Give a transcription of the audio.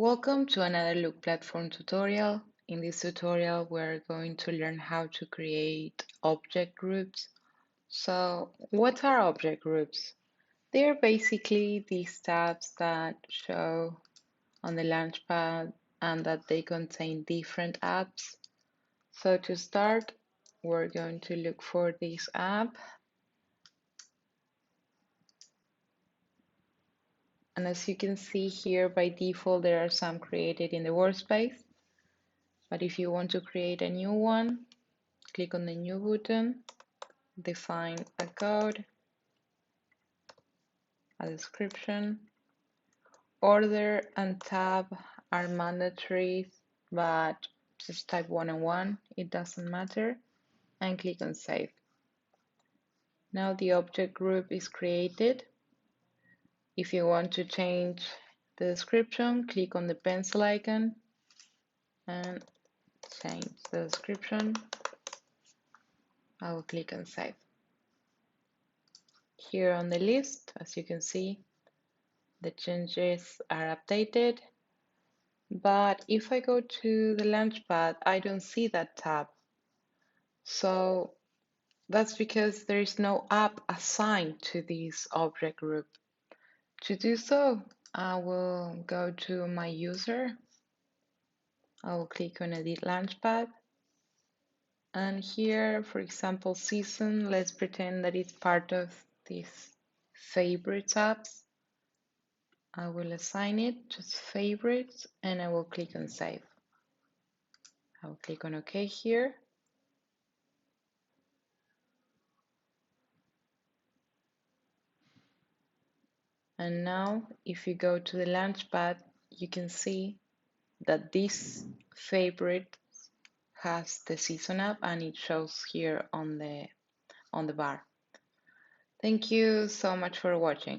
Welcome to another Look platform tutorial. In this tutorial, we're going to learn how to create object groups. So, what are object groups? They're basically these tabs that show on the launchpad and that they contain different apps. So to start, we're going to look for this app. And as you can see here, by default, there are some created in the workspace. But if you want to create a new one, click on the New button, define a code, a description. Order and tab are mandatory, but just type 1 and 1, it doesn't matter, and click on Save. Now the object group is created. If you want to change the description, click on the pencil icon and change the description. I will click on Save. Here on the list, as you can see, the changes are updated, but if I go to the launchpad, I don't see that tab. So that's because there is no app assigned to this object group. To do so, I will go to my user. I will click on Edit Launchpad. And here, for example, season, let's pretend that it's part of these favorites apps. I will assign it to favorites and I will click on Save. I will click on OK here. And now, if you go to the Launchpad, you can see that this favorite has the season app and it shows here on the bar. Thank you so much for watching.